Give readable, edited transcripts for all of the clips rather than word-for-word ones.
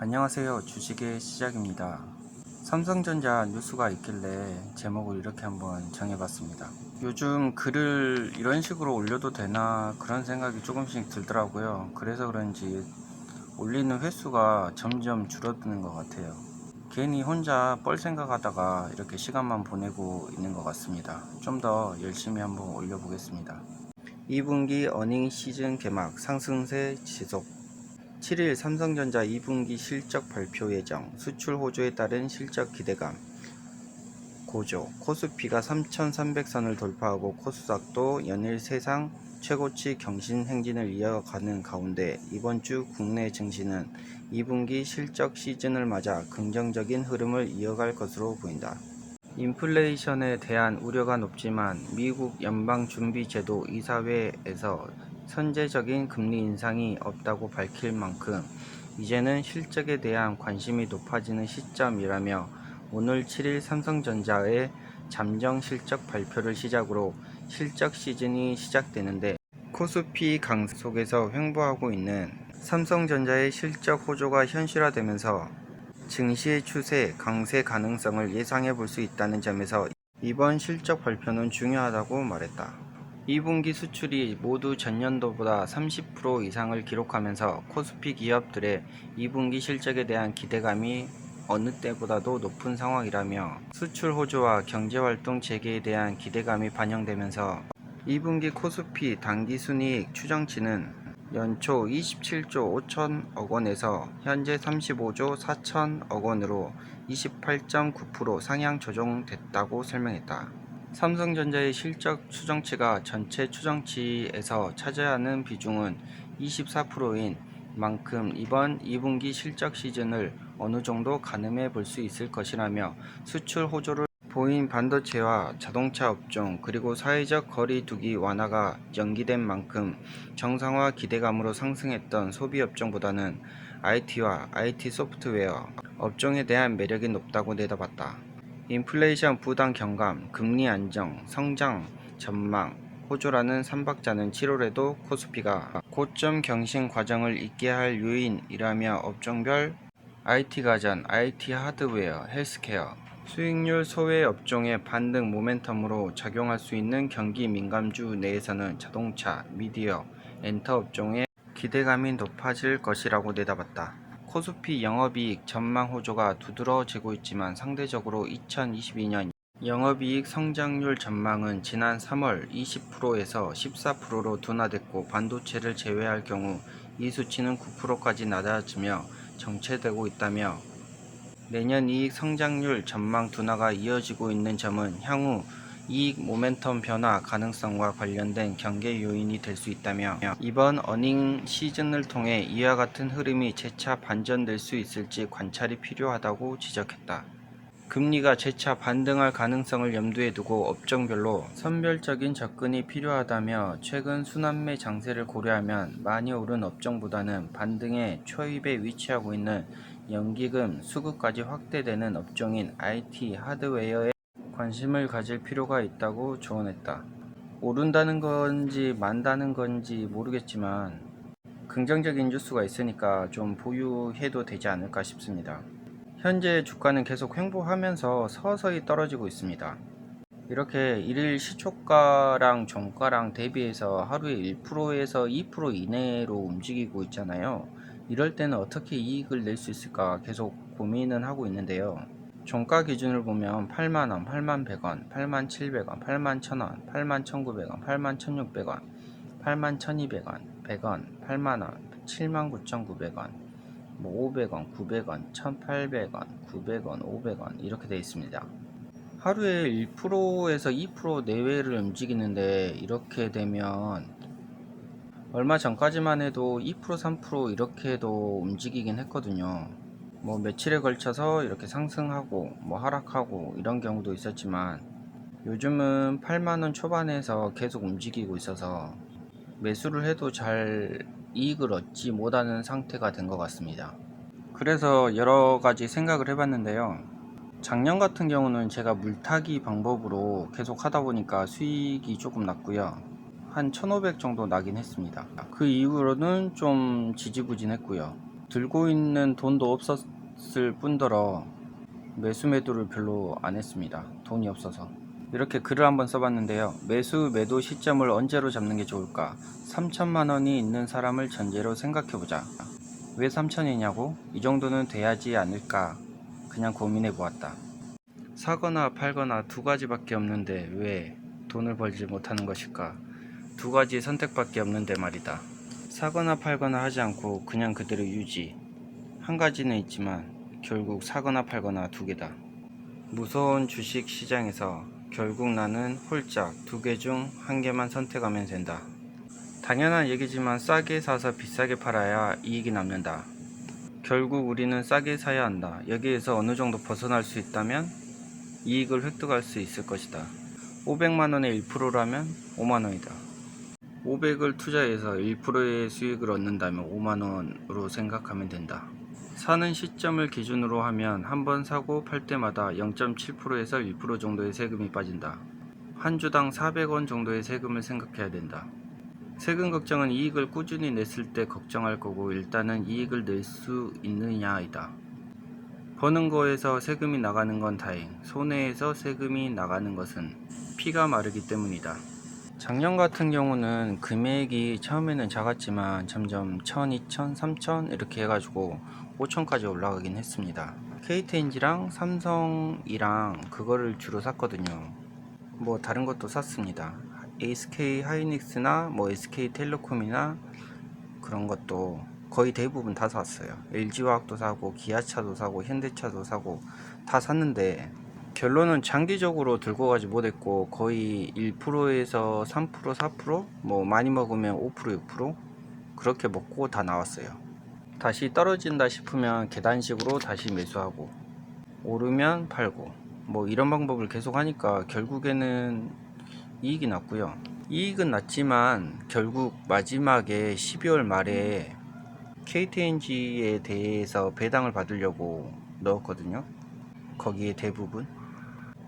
안녕하세요. 주식의 시작입니다. 삼성전자 뉴스가 있길래 제목을 이렇게 한번 정해봤습니다. 요즘 글을 이런 식으로 올려도 되나 그런 생각이 조금씩 들더라고요. 그래서 그런지 올리는 횟수가 점점 줄어드는 것 같아요. 괜히 혼자 뻘 생각하다가 이렇게 시간만 보내고 있는 것 같습니다. 좀 더 열심히 한번 올려보겠습니다. 2분기 어닝 시즌 개막, 상승세 지속. 7일 삼성전자 2분기 실적 발표 예정, 수출 호조에 따른 실적 기대감 고조, 코스피가 3,300선을 돌파하고 코스닥도 연일 세상 최고치 경신 행진을 이어가는 가운데 이번 주 국내 증시는 2분기 실적 시즌을 맞아 긍정적인 흐름을 이어갈 것으로 보인다. 인플레이션에 대한 우려가 높지만 미국 연방준비제도 이사회에서 선제적인 금리 인상이 없다고 밝힐 만큼 이제는 실적에 대한 관심이 높아지는 시점이라며 오늘 7일 삼성전자의 잠정 실적 발표를 시작으로 실적 시즌이 시작되는데 코스피 강세 속에서 횡보하고 있는 삼성전자의 실적 호조가 현실화되면서 증시의 추세 강세 가능성을 예상해 볼 수 있다는 점에서 이번 실적 발표는 중요하다고 말했다. 2분기 수출이 모두 전년도보다 30% 이상을 기록하면서 코스피 기업들의 2분기 실적에 대한 기대감이 어느 때보다도 높은 상황이라며 수출 호조와 경제활동 재개에 대한 기대감이 반영되면서 2분기 코스피 당기순이익 추정치는 연초 27조 5천억 원에서 현재 35조 4천억 원으로 28.9% 상향 조정됐다고 설명했다. 삼성전자의 실적 추정치가 전체 추정치에서 차지하는 비중은 24%인 만큼 이번 2분기 실적 시즌을 어느 정도 가늠해 볼 수 있을 것이라며 수출 호조를 보인 반도체와 자동차 업종 그리고 사회적 거리 두기 완화가 연기된 만큼 정상화 기대감으로 상승했던 소비 업종보다는 IT와 IT 소프트웨어 업종에 대한 매력이 높다고 내다봤다. 인플레이션 부담 경감, 금리 안정, 성장 전망, 호조라는 3박자는 7월에도 코스피가 고점 경신 과정을 있게 할 요인이라며 업종별 IT 가전, IT 하드웨어, 헬스케어, 수익률 소외 업종의 반등 모멘텀으로 작용할 수 있는 경기 민감주 내에서는 자동차, 미디어, 엔터 업종의 기대감이 높아질 것이라고 내다봤다. 코스피 영업이익 전망 호조가 두드러지고 있지만 상대적으로 2022년 영업이익 성장률 전망은 지난 3월 20%에서 14%로 둔화됐고 반도체를 제외할 경우 이 수치는 9%까지 낮아지며 정체되고 있다며 내년 이익 성장률 전망 둔화가 이어지고 있는 점은 향후 이익 모멘텀 변화 가능성과 관련된 경계 요인이 될 수 있다며 이번 어닝 시즌을 통해 이와 같은 흐름이 재차 반전될 수 있을지 관찰이 필요하다고 지적했다. 금리가 재차 반등할 가능성을 염두에 두고 업종별로 선별적인 접근이 필요하다며 최근 순환매 장세를 고려하면 많이 오른 업종보다는 반등의 초입에 위치하고 있는 연기금 수급까지 확대되는 업종인 IT 하드웨어에 관심을 가질 필요가 있다고 조언했다. 오른다는 건지 만다는 건지 모르겠지만 긍정적인 뉴스가 있으니까 좀 보유해도 되지 않을까 싶습니다. 현재 주가는 계속 횡보하면서 서서히 떨어지고 있습니다. 이렇게 일일 시초가랑 종가랑 대비해서 하루에 1%에서 2% 이내로 움직이고 있잖아요. 이럴 때는 어떻게 이익을 낼 수 있을까 계속 고민은 하고 있는데요. 종가 기준을 보면 8만원, 8만100원, 8만 700원, 8만 1000원, 8만 1900원, 8만 1600원, 8만 1200원, 100원, 8만원, 7만 9900원, 500원, 900원, 1800원, 900원, 500원 이렇게 되어 있습니다. 하루에 1%에서 2% 내외를 움직이는데 이렇게 되면 얼마 전까지만 해도 2%, 3% 이렇게도 움직이긴 했거든요. 뭐 며칠에 걸쳐서 이렇게 상승하고 뭐 하락하고 이런 경우도 있었지만 요즘은 8만원 초반에서 계속 움직이고 있어서 매수를 해도 잘 이익을 얻지 못하는 상태가 된 것 같습니다. 그래서 여러 가지 생각을 해봤는데요. 작년 같은 경우는 제가 물타기 방법으로 계속 하다 보니까 수익이 조금 났고요. 한 1500 정도 나긴 했습니다. 그 이후로는 좀 지지부진했고요. 들고 있는 돈도 없었을 뿐더러 매수 매도를 별로 안 했습니다. 돈이 없어서. 이렇게 글을 한번 써봤는데요. 매수 매도 시점을 언제로 잡는 게 좋을까? 3천만 원이 있는 사람을 전제로 생각해보자. 왜 3천이냐고? 이 정도는 돼야지 않을까? 그냥 고민해 보았다. 사거나 팔거나 두 가지밖에 없는데 왜 돈을 벌지 못하는 것일까? 두 가지 선택밖에 없는데 말이다. 사거나 팔거나 하지 않고 그냥 그대로 유지. 한 가지는 있지만 결국 사거나 팔거나 두 개다. 무서운 주식 시장에서 결국 나는 홀짝 두 개 중 한 개만 선택하면 된다. 당연한 얘기지만 싸게 사서 비싸게 팔아야 이익이 남는다. 결국 우리는 싸게 사야 한다. 여기에서 어느 정도 벗어날 수 있다면 이익을 획득할 수 있을 것이다. 500만원의 1%라면 5만원이다. 500을 투자해서 1%의 수익을 얻는다면 5만원으로 생각하면 된다. 사는 시점을 기준으로 하면 한 번 사고 팔 때마다 0.7%에서 1% 정도의 세금이 빠진다. 한 주당 400원 정도의 세금을 생각해야 된다. 세금 걱정은 이익을 꾸준히 냈을 때 걱정할 거고 일단은 이익을 낼 수 있느냐이다. 버는 거에서 세금이 나가는 건 다행, 손해에서 세금이 나가는 것은 피가 마르기 때문이다. 작년 같은 경우는 금액이 처음에는 작았지만 점점 1000, 2000, 3000 이렇게 해가지고 5000까지 올라가긴 했습니다. KTNG랑 삼성이랑 그거를 주로 샀거든요. 뭐 다른 것도 샀습니다. SK 하이닉스나 뭐 SK텔레콤이나 그런 것도 거의 대부분 다 샀어요. LG화학도 사고 기아차도 사고 현대차도 사고 다 샀는데 결론은 장기적으로 들고 가지 못했고 거의 1%에서 3%, 4%, 뭐 많이 먹으면 5%, 6% 그렇게 먹고 다 나왔어요. 다시 떨어진다 싶으면 계단식으로 다시 매수하고 오르면 팔고 뭐 이런 방법을 계속 하니까 결국에는 이익이 났고요. 이익은 났지만 결국 마지막에 12월 말에 KTNG에 대해서 배당을 받으려고 넣었거든요. 거기에 대부분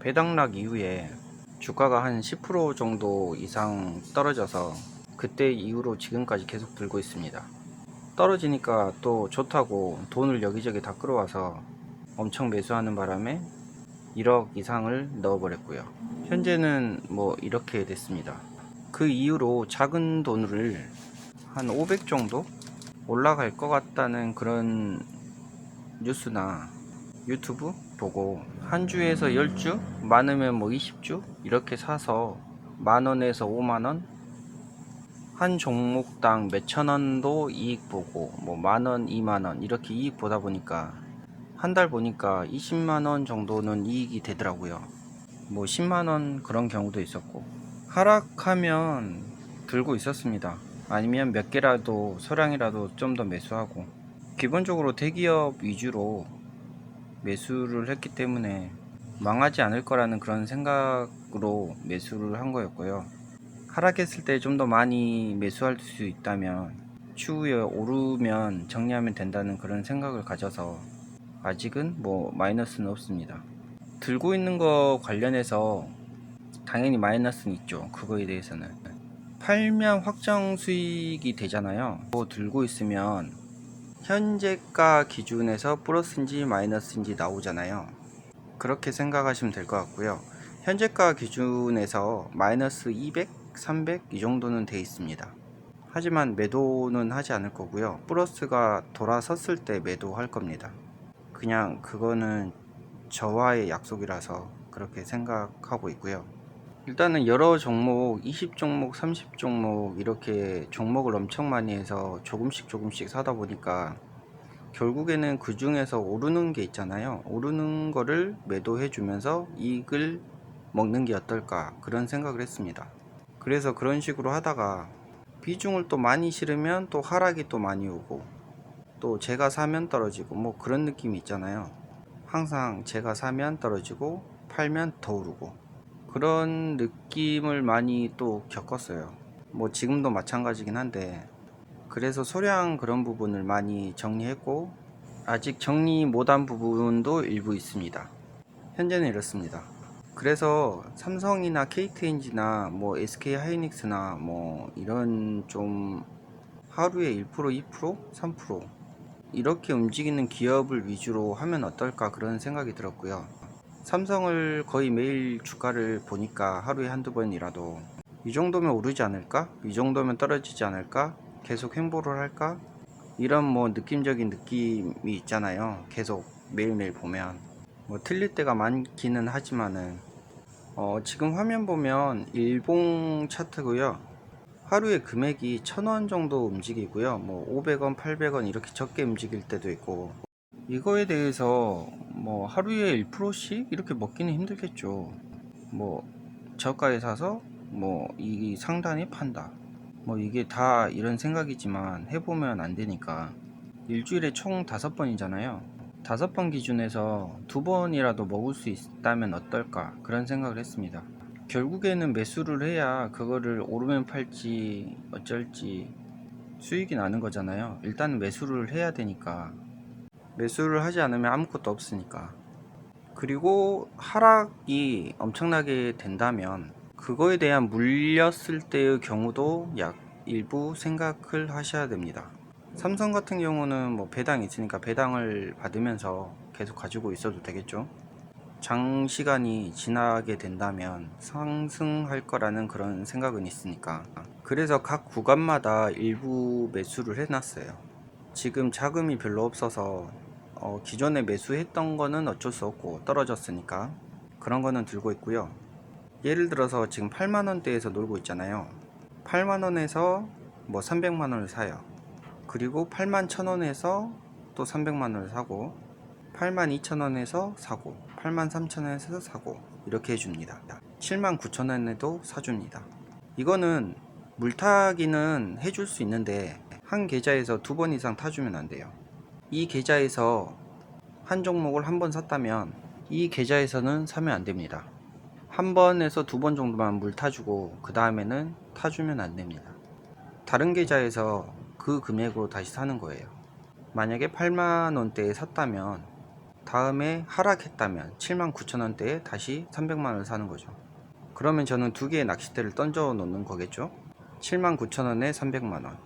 배당락 이후에 주가가 한 10% 정도 이상 떨어져서 그때 이후로 지금까지 계속 들고 있습니다. 떨어지니까 또 좋다고 돈을 여기저기 다 끌어와서 엄청 매수하는 바람에 1억 이상을 넣어버렸고요. 현재는 뭐 이렇게 됐습니다. 그 이후로 작은 돈을 한 500 정도 올라갈 것 같다는 그런 뉴스나 유튜브 보고 한 주에서 10주 많으면 뭐 20주 이렇게 사서 만원에서 5만원 한 종목당 몇천원도 이익 보고 뭐 만원 2만원 이렇게 이익 보다 보니까 한 달 보니까 20만원 정도는 이익이 되더라고요. 뭐 10만원 그런 경우도 있었고 하락하면 들고 있었습니다. 아니면 몇 개라도 소량이라도 좀 더 매수하고 기본적으로 대기업 위주로 매수를 했기 때문에 망하지 않을 거라는 그런 생각으로 매수를 한 거였고요. 하락했을 때 좀 더 많이 매수할 수 있다면 추후에 오르면 정리하면 된다는 그런 생각을 가져서 아직은 뭐 마이너스는 없습니다. 들고 있는 거 관련해서 당연히 마이너스는 있죠. 그거에 대해서는 팔면 확정 수익이 되잖아요. 뭐 들고 있으면 현재가 기준에서 플러스인지 마이너스인지 나오잖아요. 그렇게 생각하시면 될 것 같고요. 현재가 기준에서 마이너스 200, 300 이 정도는 돼 있습니다. 하지만 매도는 하지 않을 거고요. 플러스가 돌아섰을 때 매도할 겁니다. 그냥 그거는 저와의 약속이라서 그렇게 생각하고 있고요. 일단은 여러 종목 20종목 30종목 이렇게 종목을 엄청 많이 해서 조금씩 사다 보니까 결국에는 그 중에서 오르는 게 있잖아요. 오르는 거를 매도해 주면서 이익을 먹는 게 어떨까 그런 생각을 했습니다. 그래서 그런 식으로 하다가 비중을 또 많이 실으면 또 하락이 또 많이 오고 또 제가 사면 떨어지고 뭐 그런 느낌이 있잖아요. 항상 제가 사면 떨어지고 팔면 더 오르고 그런 느낌을 많이 또 겪었어요. 뭐 지금도 마찬가지긴 한데 그래서 소량 그런 부분을 많이 정리했고 아직 정리 못한 부분도 일부 있습니다. 현재는 이렇습니다. 그래서 삼성이나 KTNG나 뭐 SK 하이닉스나 뭐 이런 좀 하루에 1%, 2%, 3% 이렇게 움직이는 기업을 위주로 하면 어떨까 그런 생각이 들었고요. 삼성을 거의 매일 주가를 보니까 하루에 한두 번이라도 이 정도면 오르지 않을까? 이 정도면 떨어지지 않을까? 계속 횡보를 할까? 이런 뭐 느낌적인 느낌이 있잖아요. 계속 매일매일 보면 뭐 틀릴 때가 많기는 하지만은 지금 화면 보면 일봉 차트고요. 하루에 금액이 1,000원 정도 움직이고요. 뭐 500원, 800원 이렇게 적게 움직일 때도 있고, 이거에 대해서 뭐 하루에 1%씩 이렇게 먹기는 힘들겠죠. 뭐 저가에 사서 뭐 이 상단에 판다. 뭐 이게 다 이런 생각이지만 해보면 안 되니까 일주일에 총 5번이잖아요. 5번 기준에서 2번이라도 먹을 수 있다면 어떨까 그런 생각을 했습니다. 결국에는 매수를 해야 그거를 오르면 팔지 어쩔지 수익이 나는 거잖아요. 일단 매수를 해야 되니까. 매수를 하지 않으면 아무것도 없으니까. 그리고 하락이 엄청나게 된다면 그거에 대한 물렸을 때의 경우도 약 일부 생각을 하셔야 됩니다. 삼성 같은 경우는 뭐 배당이 있으니까 배당을 받으면서 계속 가지고 있어도 되겠죠. 장시간이 지나게 된다면 상승할 거라는 그런 생각은 있으니까, 그래서 각 구간마다 일부 매수를 해놨어요. 지금 자금이 별로 없어서 기존에 매수했던 거는 어쩔 수 없고 떨어졌으니까 그런 거는 들고 있고요. 예를 들어서 지금 8만원대에서 놀고 있잖아요. 8만원에서 뭐 300만원을 사요. 그리고 81,000원에서 또 300만원을 사고, 82,000원에서 사고, 83,000원에서 사고, 이렇게 해줍니다. 79,000원에도 사줍니다. 이거는 물타기는 해줄 수 있는데 한 계좌에서 2번 이상 타주면 안 돼요. 이 계좌에서 한 종목을 한 번 샀다면 이 계좌에서는 사면 안 됩니다. 한 번에서 2번 정도만 물 타주고 그 다음에는 타주면 안 됩니다. 다른 계좌에서 그 금액으로 다시 사는 거예요. 만약에 8만원대에 샀다면 다음에 하락했다면 79,000원대에 다시 300만원을 사는 거죠. 그러면 저는 두 개의 낚싯대를 던져 놓는 거겠죠. 79,000원에 300만원,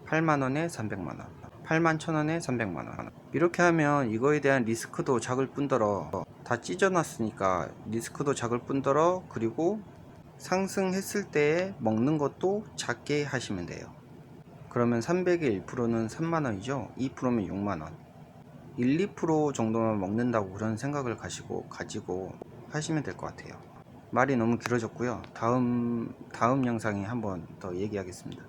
8만원에 300만원, 81,000원에 300만원. 이렇게 하면 이거에 대한 리스크도 작을 뿐더러 다 찢어놨으니까 리스크도 작을 뿐더러, 그리고 상승했을 때 먹는 것도 작게 하시면 돼요. 그러면 300의 1%는 3만원이죠. 2%면 6만원. 1, 2% 정도만 먹는다고 그런 생각을 가지고 하시면 될 것 같아요. 말이 너무 길어졌고요. 다음 영상에 한번 더 얘기하겠습니다.